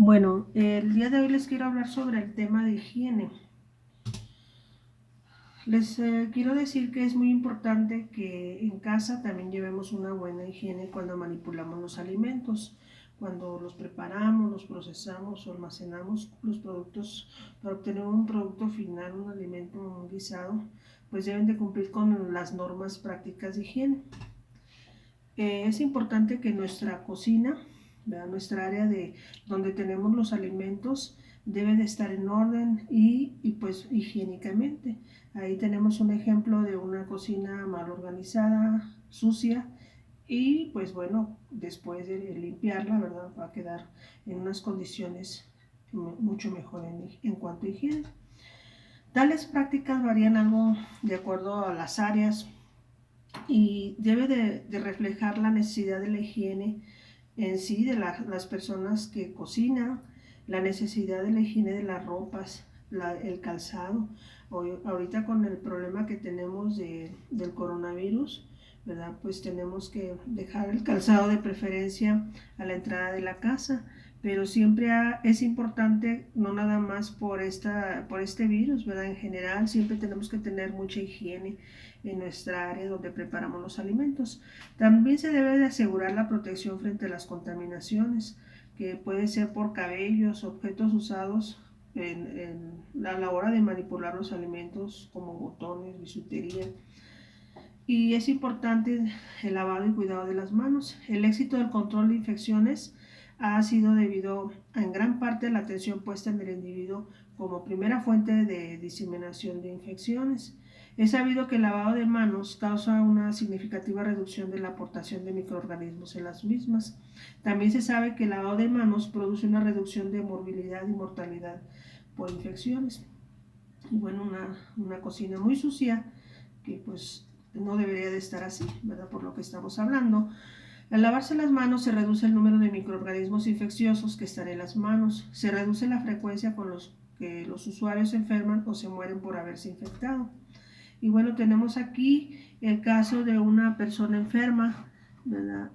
Bueno, el día de hoy les quiero hablar sobre el tema de higiene. Les quiero decir que es muy importante que en casa también llevemos una buena higiene cuando manipulamos los alimentos, cuando los preparamos, los procesamos o almacenamos los productos para obtener un producto final, un alimento, un guisado, pues deben de cumplir con las normas prácticas de higiene. Es importante que nuestra cocina, ¿verdad? Nuestra área de donde tenemos los alimentos debe de estar en orden y pues higiénicamente. Ahí tenemos un ejemplo de una cocina mal organizada, sucia y pues bueno, después de limpiarla, ¿verdad? Va a quedar en unas condiciones mucho mejor en cuanto a higiene. Tales prácticas varían algo de acuerdo a las áreas y debe de reflejar la necesidad de la higiene en sí de las personas que cocinan, la necesidad de la higiene de las ropas, el calzado. Ahorita con el problema que tenemos del coronavirus, ¿verdad? Pues tenemos que dejar el calzado de preferencia a la entrada de la casa, pero siempre es importante, no nada más por este virus, ¿verdad? En general, siempre tenemos que tener mucha higiene en nuestra área donde preparamos los alimentos. También se debe de asegurar la protección frente a las contaminaciones, que puede ser por cabellos, objetos usados a la hora de manipular los alimentos como botones, bisutería. Y es importante el lavado y cuidado de las manos. El éxito del control de infecciones ha sido debido en gran parte a la atención puesta en el individuo como primera fuente de diseminación de infecciones. Es sabido que el lavado de manos causa una significativa reducción de la aportación de microorganismos en las mismas. También se sabe que el lavado de manos produce una reducción de morbilidad y mortalidad por infecciones. Y bueno, una cocina muy sucia que pues no debería de estar así, ¿verdad? Por lo que estamos hablando. Al lavarse las manos se reduce el número de microorganismos infecciosos que están en las manos, se reduce la frecuencia con los que los usuarios se enferman o se mueren por haberse infectado. Y bueno, tenemos aquí el caso de una persona enferma, ¿verdad?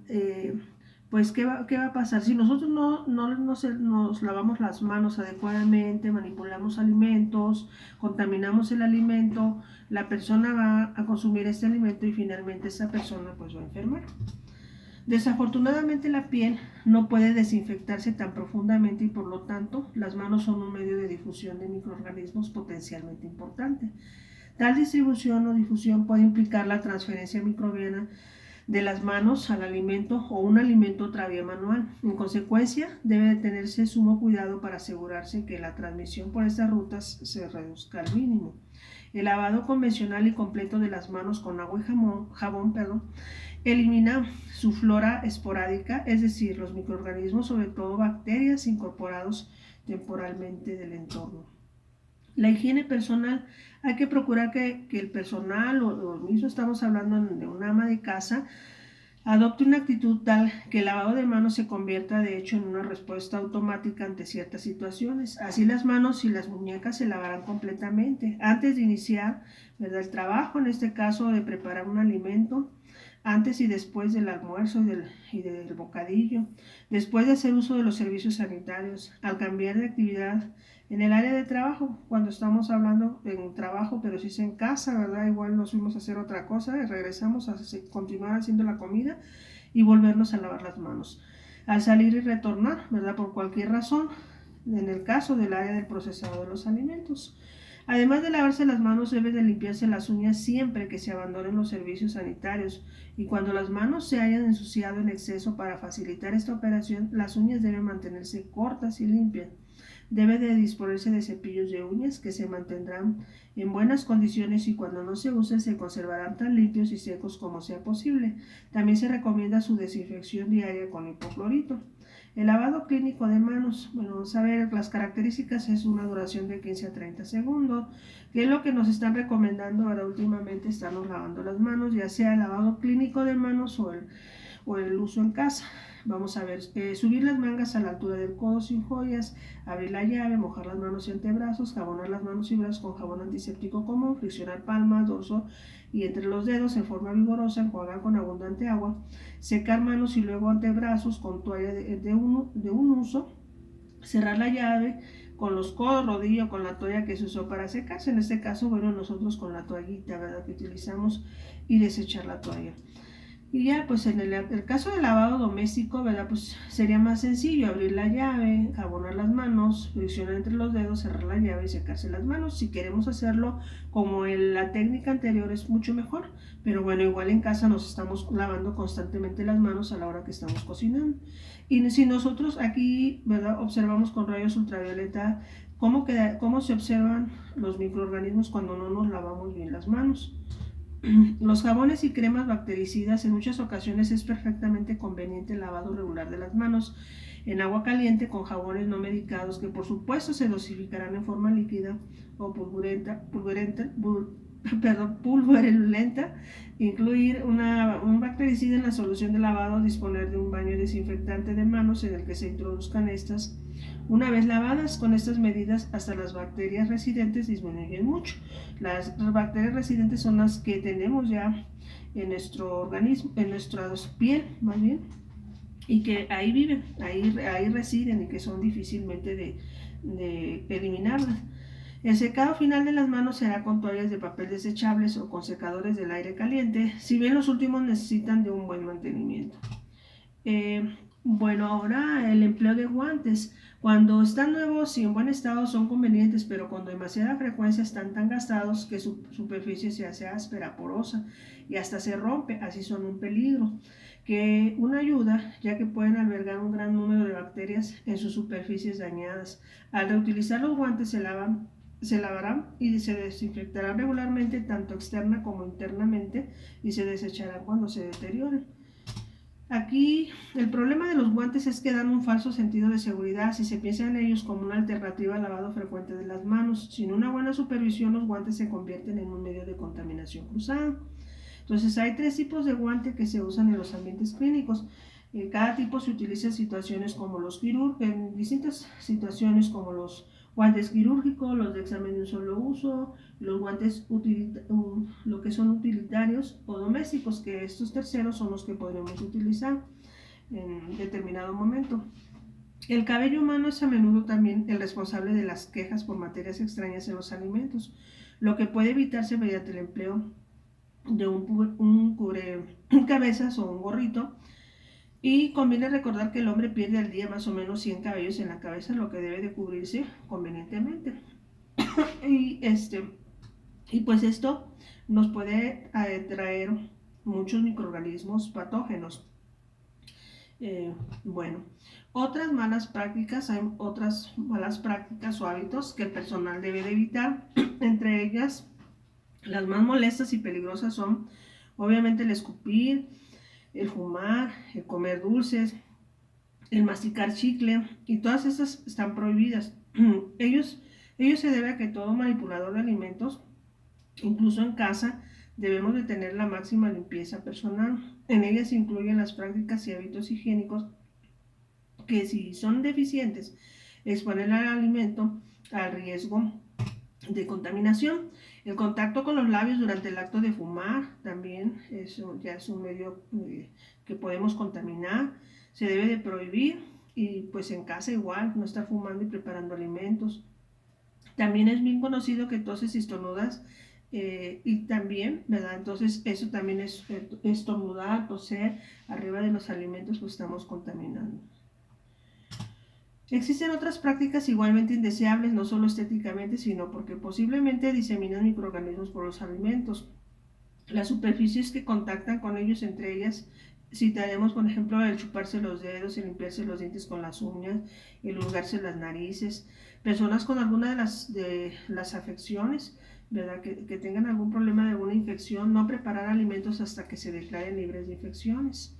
Pues ¿qué va a pasar? Si nosotros no nos lavamos las manos adecuadamente, manipulamos alimentos, contaminamos el alimento, la persona va a consumir este alimento y finalmente esa persona pues va a enfermar. Desafortunadamente la piel no puede desinfectarse tan profundamente y por lo tanto las manos son un medio de difusión de microorganismos potencialmente importante. Tal distribución o difusión puede implicar la transferencia microbiana de las manos al alimento o un alimento otra vía manual. En consecuencia, debe de tenerse sumo cuidado para asegurarse que la transmisión por estas rutas se reduzca al mínimo. El lavado convencional y completo de las manos con agua y jabón, elimina su flora esporádica, es decir, los microorganismos, sobre todo bacterias incorporados temporalmente del entorno. La higiene personal, hay que procurar que el personal o mismo estamos hablando de un ama de casa, adopte una actitud tal que el lavado de manos se convierta de hecho en una respuesta automática ante ciertas situaciones. Así las manos y las muñecas se lavarán completamente antes de iniciar, ¿verdad?, el trabajo, en este caso de preparar un alimento, antes y después del almuerzo y del bocadillo, después de hacer uso de los servicios sanitarios, al cambiar de actividad en el área de trabajo, cuando estamos hablando en trabajo, pero si es en casa, ¿verdad? Igual nos fuimos a hacer otra cosa y regresamos a continuar haciendo la comida y volvernos a lavar las manos. Al salir y retornar, ¿verdad? Por cualquier razón, en el caso del área del procesado de los alimentos. Además de lavarse las manos, debe de limpiarse las uñas siempre que se abandonen los servicios sanitarios y cuando las manos se hayan ensuciado en exceso. Para facilitar esta operación, las uñas deben mantenerse cortas y limpias. Debe de disponerse de cepillos de uñas que se mantendrán en buenas condiciones y cuando no se usen se conservarán tan limpios y secos como sea posible. También se recomienda su desinfección diaria con hipoclorito. El lavado clínico de manos, bueno, vamos a ver las características, es una duración de 15 a 30 segundos, que es lo que nos están recomendando ahora últimamente, estamos lavando las manos, ya sea el lavado clínico de manos o el uso en casa. Vamos a ver, subir las mangas a la altura del codo sin joyas, abrir la llave, mojar las manos y antebrazos, jabonar las manos y brazos con jabón antiséptico común, friccionar palmas, dorso y entre los dedos en forma vigorosa, enjuagar con abundante agua, secar manos y luego antebrazos con toalla de un uso, cerrar la llave con los codos, rodillo, con la toalla que se usó para secarse. En este caso, bueno, nosotros con la toallita, ¿verdad?, que utilizamos, y desechar la toalla. Y ya, pues en el caso del lavado doméstico, ¿verdad? Pues sería más sencillo abrir la llave, jabonar las manos, friccionar entre los dedos, cerrar la llave y secarse las manos. Si queremos hacerlo como en la técnica anterior es mucho mejor, pero bueno, igual en casa nos estamos lavando constantemente las manos a la hora que estamos cocinando. Y si nosotros aquí, ¿verdad?, observamos con rayos ultravioleta cómo se observan los microorganismos cuando no nos lavamos bien las manos. Los jabones y cremas bactericidas en muchas ocasiones es perfectamente conveniente el lavado regular de las manos en agua caliente con jabones no medicados que por supuesto se dosificarán en forma líquida o pulverulenta. Incluir un bactericida en la solución de lavado, disponer de un baño desinfectante de manos en el que se introduzcan estas. Una vez lavadas, con estas medidas hasta las bacterias residentes disminuyen mucho. Las bacterias residentes son las que tenemos ya en nuestro organismo, en nuestra piel más bien, y que ahí viven, ahí residen y que son difícilmente de eliminarlas. El secado final de las manos será con toallas de papel desechables o con secadores del aire caliente, si bien los últimos necesitan de un buen mantenimiento. Bueno, ahora el empleo de guantes. Cuando están nuevos y en buen estado son convenientes, pero con demasiada frecuencia están tan gastados que su superficie se hace áspera, porosa y hasta se rompe, así son un peligro. Que una ayuda, ya que pueden albergar un gran número de bacterias en sus superficies dañadas. Al reutilizar los guantes se lavarán y se desinfectarán regularmente tanto externa como internamente y se desecharán cuando se deterioren. Aquí el problema de los guantes es que dan un falso sentido de seguridad si se piensa en ellos como una alternativa al lavado frecuente de las manos. Sin una buena supervisión, los guantes se convierten en un medio de contaminación cruzada. Entonces hay 3 tipos de guante que se usan en los ambientes clínicos. Cada tipo se utiliza en distintas situaciones como los guantes quirúrgicos, los de examen de un solo uso, los guantes lo que son utilitarios o domésticos, que estos terceros son los que podremos utilizar en determinado momento. El cabello humano es a menudo también el responsable de las quejas por materias extrañas en los alimentos, lo que puede evitarse mediante el empleo de un cubrecabezas o un gorrito. Y conviene recordar que el hombre pierde al día más o menos 100 cabellos en la cabeza, lo que debe de cubrirse convenientemente. y, y pues esto nos puede traer muchos microorganismos patógenos. Bueno, hay otras malas prácticas o hábitos que el personal debe de evitar. Entre ellas, las más molestas y peligrosas son obviamente el escupir, el fumar, el comer dulces, el masticar chicle, y todas esas están prohibidas. Ellos se debe a que todo manipulador de alimentos, incluso en casa, debemos de tener la máxima limpieza personal. En ellas se incluyen las prácticas y hábitos higiénicos que, si son deficientes, exponen al alimento al riesgo de contaminación. El contacto con los labios durante el acto de fumar también eso ya es un medio que podemos contaminar. Se debe de prohibir, y pues en casa igual, no estar fumando y preparando alimentos. También es bien conocido que toses y estornudas, y también, ¿verdad? Entonces eso también es estornudar, toser arriba de los alimentos, pues estamos contaminando. Existen otras prácticas igualmente indeseables, no solo estéticamente, sino porque posiblemente diseminan microorganismos por los alimentos. Las superficies que contactan con ellos, entre ellas citaremos, por ejemplo, el chuparse los dedos, el limpiarse los dientes con las uñas, el hurgarse las narices. Personas con alguna de las afecciones, ¿verdad?, que tengan algún problema de alguna infección, no preparar alimentos hasta que se declaren libres de infecciones.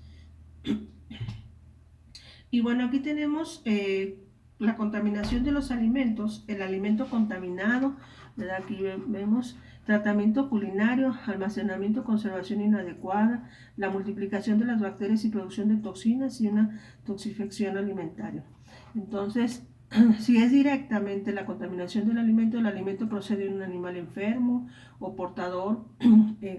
Y bueno, aquí tenemos la contaminación de los alimentos, el alimento contaminado, ¿verdad? Aquí vemos tratamiento culinario, almacenamiento, conservación inadecuada, la multiplicación de las bacterias y producción de toxinas y una toxifección alimentaria. Entonces, si es directamente la contaminación del alimento, el alimento procede de un animal enfermo o portador,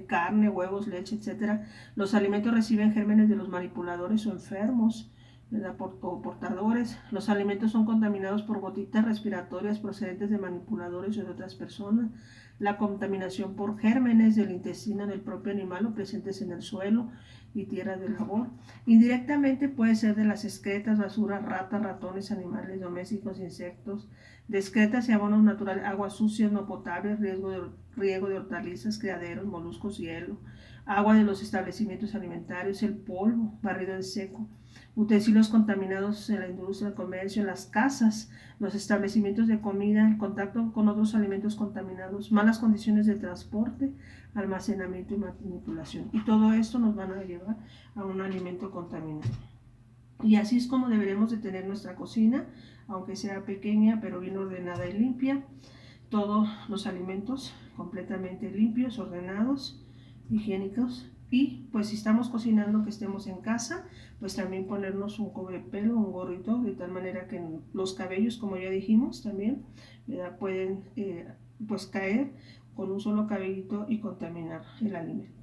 carne, huevos, leche, etc. Los alimentos reciben gérmenes de los manipuladores o enfermos. ¿verdad? O portadores. Los alimentos son contaminados por gotitas respiratorias procedentes de manipuladores o de otras personas. La contaminación por gérmenes del intestino del propio animal o presentes en el suelo y tierra de labor. Indirectamente puede ser de las excretas, basuras, ratas, ratones, animales domésticos, insectos, de excretas y abonos naturales, aguas sucias no potables, riego de hortalizas, criaderos, moluscos, hielo, agua de los establecimientos alimentarios, el polvo, barrido en seco, utensilios contaminados en la industria, el comercio, en las casas, los establecimientos de comida, el contacto con otros alimentos contaminados, malas condiciones de transporte, almacenamiento y manipulación. Y todo esto nos van a llevar a un alimento contaminado. Y así es como deberemos de tener nuestra cocina, aunque sea pequeña, pero bien ordenada y limpia. Todos los alimentos completamente limpios, ordenados, higiénicos. Y pues si estamos cocinando, que estemos en casa, pues también ponernos un cobrepelo, un gorrito, de tal manera que los cabellos, como ya dijimos también, ¿verdad? Pueden pues caer con un solo cabellito y contaminar el alimento.